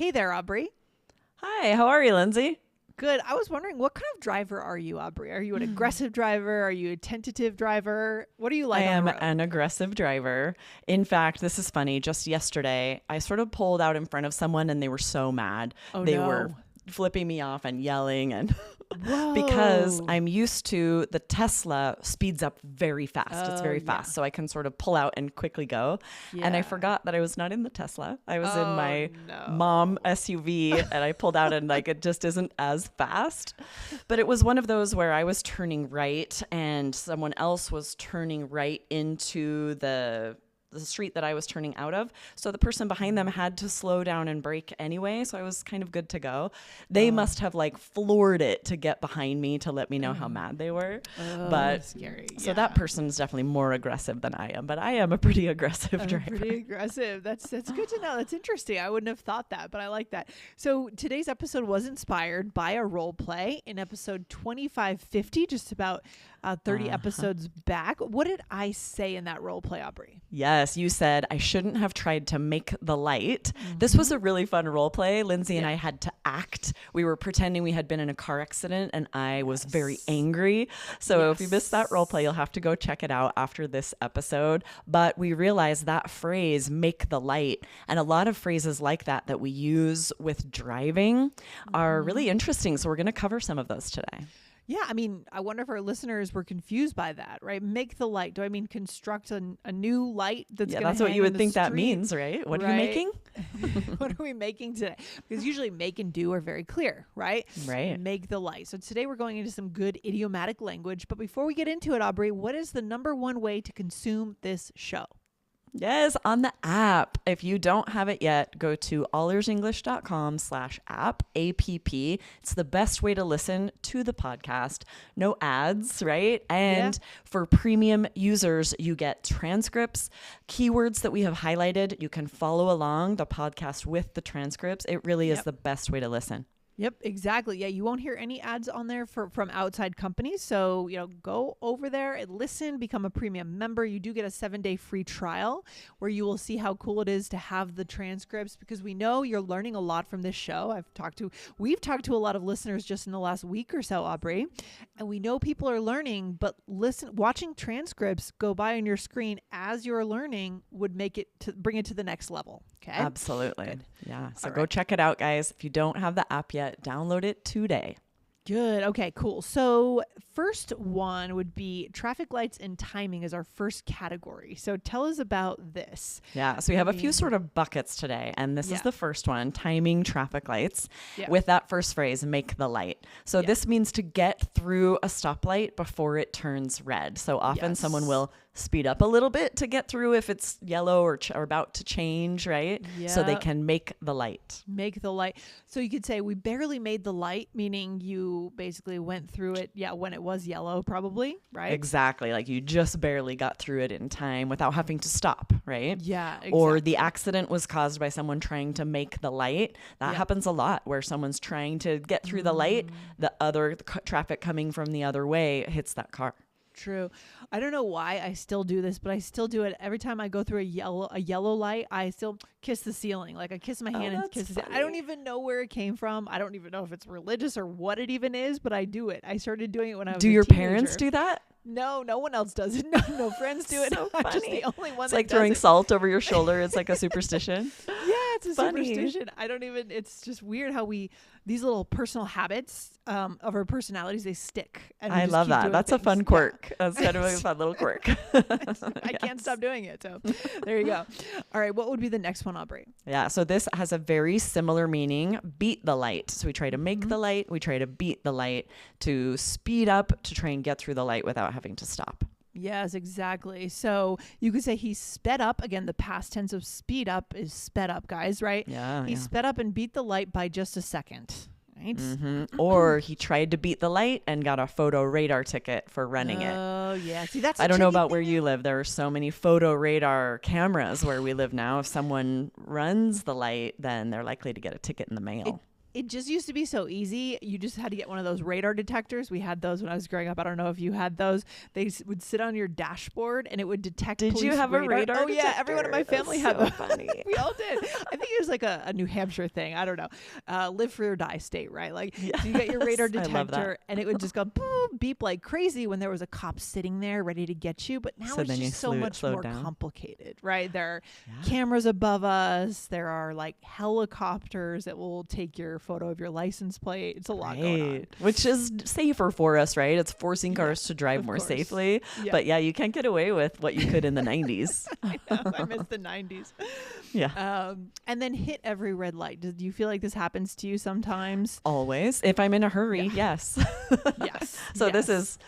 Hey there, Aubrey. Hi, how are you, Lindsay? Good. I was wondering, what kind of driver are you, Aubrey? Are you an aggressive driver? Are you a tentative driver? What are you I like on am the road? an aggressive driver. In fact, this is funny. Just yesterday, I sort of pulled out in front of someone and they were so mad. Oh, They were no. flipping me off and yelling and because Whoa. I'm used to the Tesla speeds up very fast. It's Oh, very yeah. fast. So I can sort of pull out and quickly go. And I Yeah. forgot that I was not in the Tesla. I was in Oh, my mom no. SUV and I pulled out and like it just isn't as fast. But it was one of those where I was turning right and someone else was turning right into the street that I was turning out of. So the person behind them had to slow down and brake anyway. So I was kind of good to go. They Oh, must have like floored it to get behind me to let me know how mad they were. oh, But scary. so Yeah. that person's definitely more aggressive than I am, but I am a pretty aggressive driver. Pretty aggressive. That's good to know. That's interesting. I wouldn't have thought that, but I like that. So today's episode was inspired by a role play in episode 2550, just about 30 episodes back. What did I say in that role play, Aubrey? Yes, you said I shouldn't have tried to make the light. This was a really fun role play. Lindsay and Yeah. I had to act. We were pretending we had been in a car accident and I was very angry. So if you missed that role play, you'll have to go check it out after this episode. But we realized that phrase, make the light, and a lot of phrases like that that we use with driving are really interesting. So we're going to cover some of those today. Yeah, I mean, I wonder if our listeners were confused by that, right? Make the light. Do I mean construct a new light that's Yeah, going to that's what hang you in would the think that street? means, right? What are you Right. making? What are we making today? Because usually make and do are very clear, right? Right. Make the light. So today we're going into some good idiomatic language. But before we get into it, Aubrey, what is the number one way to consume this show? Yes, on the app. If you don't have it yet, go to allearsenglish.com/app, APP. It's the best way to listen to the podcast. No ads, right? And for premium users, you get transcripts, keywords that we have highlighted. You can follow along the podcast with the transcripts. It really is the best way to listen. Yep, exactly. Yeah, you won't hear any ads on there from outside companies. So, go over there and listen, become a premium member. You do get a 7-day free trial where you will see how cool it is to have the transcripts because we know you're learning a lot from this show. We've talked to a lot of listeners just in the last week or so, Aubrey, and we know people are learning, but watching transcripts go by on your screen as you're learning would bring it to the next level. Okay. Absolutely. Good. Yeah. So All go right. check it out, guys. If you don't have the app yet, download it today. Good. Okay, cool. So first one would be traffic lights and timing is our first category. So tell us about this. Yeah, so we have a few sort of buckets today, and this is the first one, timing traffic lights, with that first phrase, make the light. So this means to get through a stoplight before it turns red. So often someone will speed up a little bit to get through if it's yellow or about to change, right? So they can make the light. Make the light. So you could say we barely made the light, meaning you basically went through it, when it was yellow, probably, right? Exactly. Like you just barely got through it in time without having to stop, right? Yeah, exactly. Or the accident was caused by someone trying to make the light. That happens a lot where someone's trying to get through the light, the other traffic coming from the other way hits that car. True. I don't know why I still do this, but I still do it every time I go through a yellow light. I still kiss the ceiling. Like I kiss my hand and kiss the ceiling. I don't even know where it came from. I don't even know if it's religious or what it even is, but I do it. I started doing it when I was Do a your teenager. parents do that? No, no one else does it. No friends do it. So I'm just funny. the only one It's that like does throwing it. salt over your shoulder. It's like a superstition. Yeah, it's a Funny. superstition. It's just weird how these little personal habits of our personalities, they stick. And we I just love keep that. doing That's a things. fun Yeah. quirk. That's kind of a fun little quirk. I can't stop doing it. So there you go. All right. What would be the next one, Aubrey? Yeah, so this has a very similar meaning, beat the light. So we try to make the light, we try to beat the light, to speed up, to try and get through the light without having to stop. Yes, exactly. So you could say he sped up. Again, the past tense of speed up is sped up, guys, right? Yeah. He sped up and beat the light by just a second. Right? Or he tried to beat the light and got a photo radar ticket for running it. Oh, yeah. See, that's I don't know about where you live. There are so many photo radar cameras where we live now. If someone runs the light, then they're likely to get a ticket in the mail. It just used to be so easy. You just had to get one of those radar detectors. We had those when I was growing up. I don't know if you had those. They would sit on your dashboard and it would detect Did you police have radar. a radar Oh detector? yeah, everyone in my family had so them. funny. We all did. I think it was like a New Hampshire thing. I don't know. Live free or die state, right? Like so you get your radar Yes, I love detector and it would just go boop, beep like crazy when there was a cop sitting there ready to get you. But now So it's then you just so much slowed more down. complicated, right? There are Yeah. cameras above us. There are like helicopters that will take your photo of your license plate. It's a lot going on. Which is safer for us, right? It's forcing cars to drive of more course. safely. Yeah. But yeah, you can't get away with what you could in the 90s. I know. I miss the 90s. Yeah. And then hit every red light. Do you feel like this happens to you sometimes? Always. If I'm in a hurry, yes. Yes. So this Yes. is,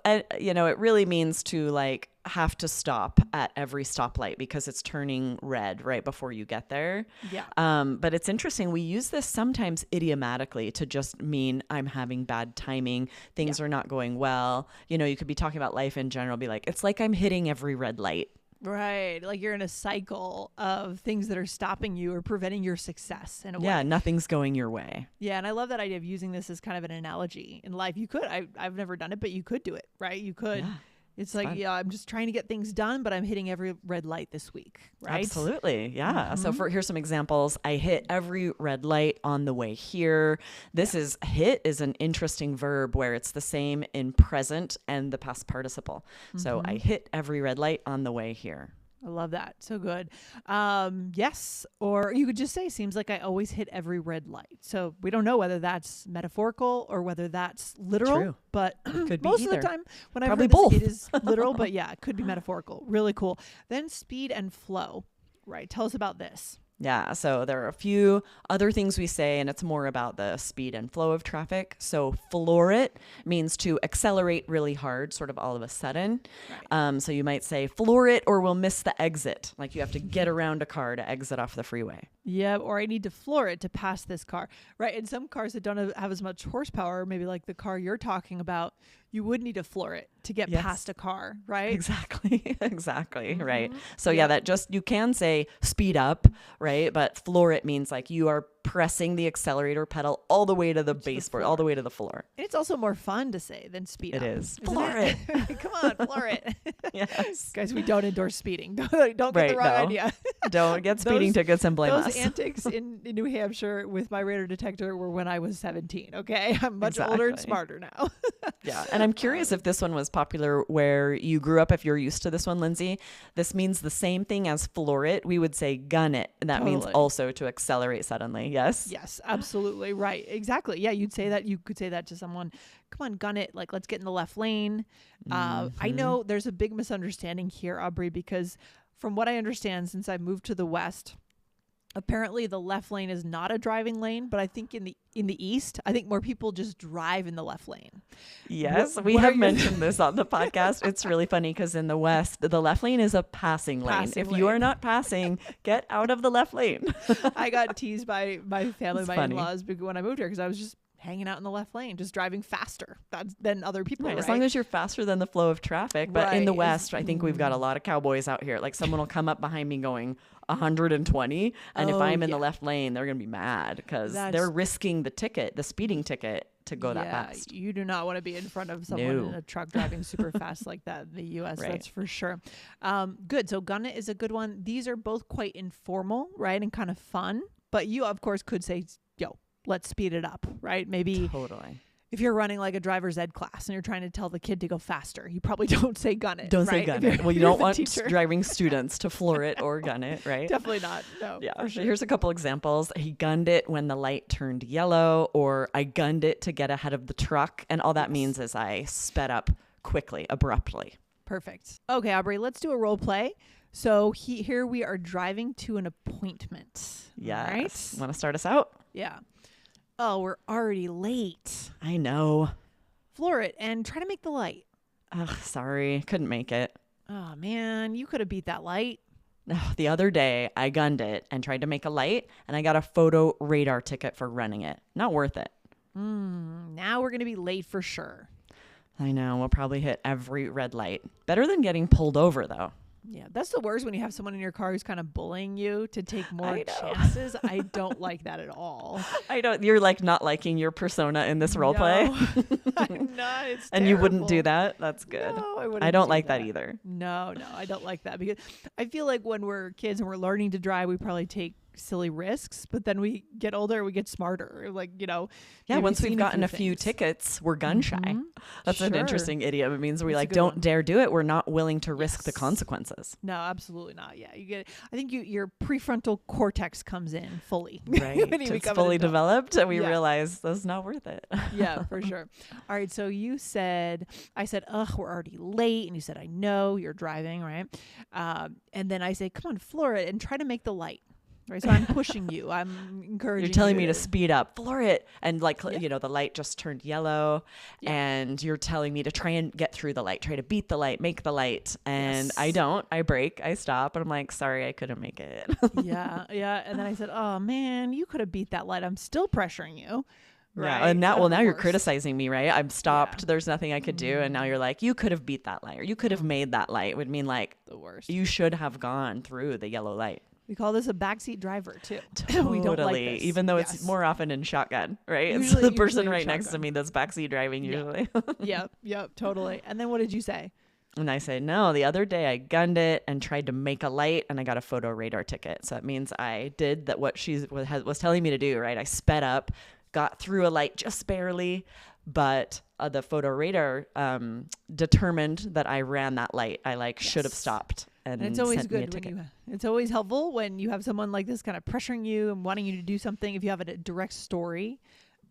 it really means to like have to stop at every stoplight because it's turning red right before you get there. Yeah. But it's interesting. We use this sometimes idiomatically to just mean I'm having bad timing. Things are not going well. You could be talking about life in general, be like, it's like I'm hitting every red light. Right. Like you're in a cycle of things that are stopping you or preventing your success in a way. Yeah, nothing's going your way. Yeah. And I love that idea of using this as kind of an analogy in life. You could, I've never done it, but you could do it, right? You could. Yeah. It's like, fun. yeah, I'm just trying to get things done, but I'm hitting every red light this week, right? Absolutely. Yeah. So here's some examples. I hit every red light on the way here. This is hit is an interesting verb where it's the same in present and the past participle. So I hit every red light on the way here. I love that. So good. Yes. Or you could just say, seems like I always hit every red light. So we don't know whether that's metaphorical or whether that's literal. True. But Could be most either. of the time when I've Probably heard this, both. it is literal. But yeah, it could be metaphorical. Really cool. Then speed and flow. Right. Tell us about this. Yeah, so there are a few other things we say, and it's more about the speed and flow of traffic. So floor it means to accelerate really hard, sort of all of a sudden. Right. So you might say floor it or we'll miss the exit. Like you have to get around a car to exit off the freeway. Yeah, or I need to floor it to pass this car. Right. And some cars that don't have as much horsepower, maybe like the car you're talking about, you would need to floor it to get Yes. past a car, right? Exactly. Exactly. Right. Mhm. So Yeah. that you can say speed up, right? But floor it means like you are pressing the accelerator pedal all the way to the baseboard, all the way to the floor. And it's also more fun to say than speed It up. is. Isn't Floor it. Come on, floor it. Yes. Guys, we don't endorse speeding. Don't get the Right, wrong no. idea. Don't get speeding Those- tickets and blame Those us. antics in New Hampshire with my radar detector were when I was 17. Okay. I'm much older and Exactly. smarter now. Yeah. And I'm curious if this one was popular where you grew up, if you're used to this one, Lindsay. This means the same thing as floor it. We would say gun it. And that means Totally. also to accelerate suddenly. Yes? Yes, absolutely. Right. Exactly. Yeah. You'd say that. You could say that to someone. Come on, gun it. Like, let's get in the left lane. I know there's a big misunderstanding here, Aubrey, because from what I understand, since I moved to the West, apparently the left lane is not a driving lane, but I think in the East, I think more people just drive in the left lane. Yes. What- We what are have your- mentioned this on the podcast. It's really funny because in the West, the left lane is a passing lane. Passing If you are lane. not passing, get out of the left lane. I got teased by my family, It's my funny. in-laws, when I moved here because I was just hanging out in the left lane, just driving faster than other people. Right, Right. as long as you're faster than the flow of traffic. But in the Right, West, I think we've got a lot of cowboys out here. Like someone will come up behind me going 120. And if Oh, I'm in yeah. the left lane, they're going to be mad because That's- they're risking the speeding ticket to go that fast. You do not want to be in front of someone No. in a truck driving super fast like that in the U.S. Right. That's for sure. Good. So gun it is a good one. These are both quite informal, right, and kind of fun. But you, of course, could say, yo, let's speed it up, right? Maybe Totally. if you're running like a driver's ed class and you're trying to tell the kid to go faster, you probably don't say gun it. Don't say right? gun If you're- it. Well, you if you're don't the want teacher. driving students to floor it or gun it, right? Definitely not. No. Yeah. For So sure. here's a couple examples. He gunned it when the light turned yellow, or I gunned it to get ahead of the truck. And all that means is I sped up quickly, abruptly. Perfect. Okay, Aubrey, let's do a role play. So here we are driving to an appointment. Yes. Right? Want to start us out? Yeah. Oh, we're already late. I know. Floor it and try to make the light. Ugh, sorry. Couldn't make it. Oh, man, you could have beat that light. The other day, I gunned it and tried to make a light, and I got a photo radar ticket for running it. Not worth it. Now we're going to be late for sure. I know. We'll probably hit every red light. Better than getting pulled over, though. Yeah, that's the worst when you have someone in your car who's kind of bullying you to take more I know. chances. I don't like that at all. I don't. You're like not liking your persona in this role play. No, I'm not. It's And you wouldn't do terrible. that? That's good. No, I wouldn't I don't do like that either. No, I don't like that because I feel like when we're kids and we're learning to drive, we probably take silly risks, but then we get older, we get smarter. Like, Yeah, maybe once we've seen gotten a few things. tickets, we're gun shy. Mhm. That's an Sure. interesting idiom. It means we That's a like good don't one. dare do it. We're not willing to risk the Yes. consequences. No, absolutely not. Yeah, you get. I think your prefrontal cortex comes in fully. Right. when you It's become an fully adult. developed and we Yeah. realize that's not worth it. Yeah, for sure. All right. So I said, ugh, we're already late. And you said, I know you're driving, right? And then I say, come on, floor it and try to make the light. Right. So I'm pushing you. I'm encouraging You're telling you me to speed up, floor it. And like, Yeah. the light just turned yellow Yeah. and you're telling me to try and get through the light, try to beat the light, make the light. And I Yes. don't, I brake, I stop. And I'm like, sorry, I couldn't make it. Yeah. Yeah. And then I said, oh, man, you could have beat that light. I'm still pressuring you. Right. Yeah. And now, Oh, now you're worst. criticizing me, right? I'm stopped. Yeah. There's nothing I could do. And now you're like, you could have beat that light or you could have made that light. Would mean like, The worst. you should have gone through the yellow light. We call this a backseat driver too. Totally. We don't like this. Even though it's Yes. more often in shotgun, right? Usually- It's the person usually in right next to shotgun. me that's backseat driving Yeah. usually. Yep, totally. And then what did you say? And I say, no, the other day I gunned it and tried to make a light and I got a photo radar ticket. So that means I did that what she was telling me to do, right? I sped up, got through a light just barely, but the photo radar determined that I ran that light. I should have Yes. stopped and And it's always sent me a good when ticket. it's always helpful when you have someone like this kind of pressuring you and wanting you to do something. If you have a direct story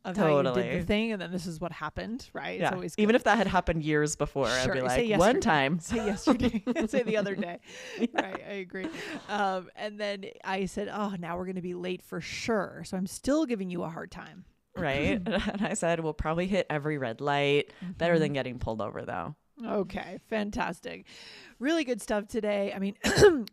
of how you did Totally. the thing and then this is what happened, right? It's Yeah. always Even good. if that had happened years before, I'd Sure, be say like, yesterday. one time. Say yesterday, say the other day. Right, I agree. And then I said, oh, now we're going to be late for sure. So I'm still giving you a hard time. Right. And I said, we'll probably hit every red light. Better than getting pulled over, though. Okay, fantastic. Really good stuff today. I mean,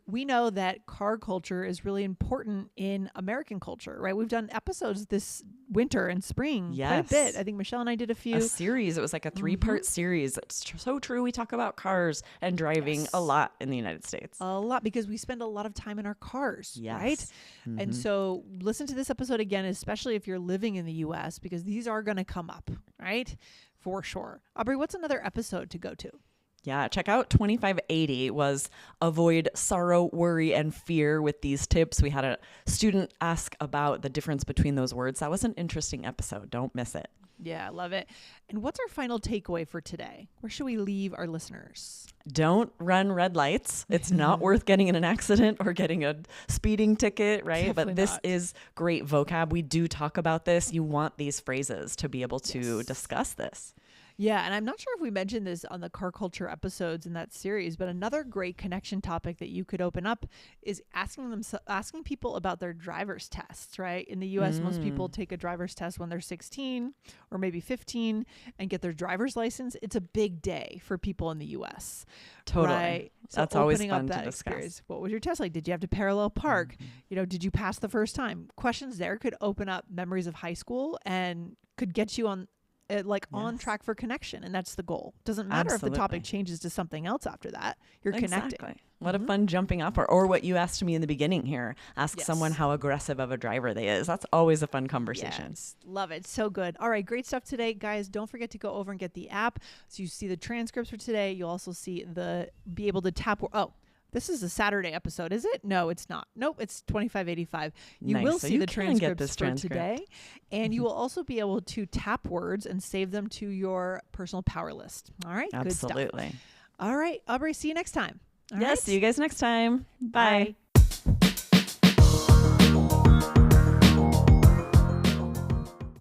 we know that car culture is really important in American culture, right? We've done episodes this winter and spring quite a Yes. bit. I think Michelle and I did a few. A series. It was like a 3-part series. It's so true. We talk about cars and driving Yes. a lot in the United States. A lot because we spend a lot of time in our cars, right? Yes. And so listen to this episode again, especially if you're living in the US, because these are going to come up, right? For sure. Aubrey, what's another episode to go to? Yeah, check out 2580 was avoid sorrow, worry, and fear with these tips. We had a student ask about the difference between those words. That was an interesting episode. Don't miss it. Yeah, I love it. And what's our final takeaway for today? Where should we leave our listeners? Don't run red lights. It's not worth getting in an accident or getting a speeding ticket, right? Definitely But this not. is great vocab. We do talk about this. You want these phrases to be able to Yes. discuss this. Yeah, and I'm not sure if we mentioned this on the car culture episodes in that series, but another great connection topic that you could open up is asking people about their driver's tests, right? In the US, most people take a driver's test when they're 16 or maybe 15 and get their driver's license. It's a big day for people in the US. Totally. Right? So That's always opening up fun to that discuss. experience. What was your test like? Did you have to parallel park? Did you pass the first time? Questions there could open up memories of high school and could get you on on track for connection. And that's the goal. Doesn't matter if the topic Absolutely. changes to something else after that. You're Exactly. connecting. What a fun jumping up or what you asked me in the beginning here. Ask Yes. someone how aggressive of a driver they is. That's always a fun conversation. Yes. Love it. So good. All right. Great stuff today. Guys, don't forget to go over and get the app. So you see the transcripts for today. You'll also see be able to tap. This is a Saturday episode, is it? No, it's not. Nope, it's 2585. You Nice. will So see you the can get transcripts this for transcript. today. And you will also be able to tap words and save them to your personal power list. All right? Good stuff. Absolutely. All right, Aubrey, see you next time. All Yes. right? See you guys next time. Bye. Bye.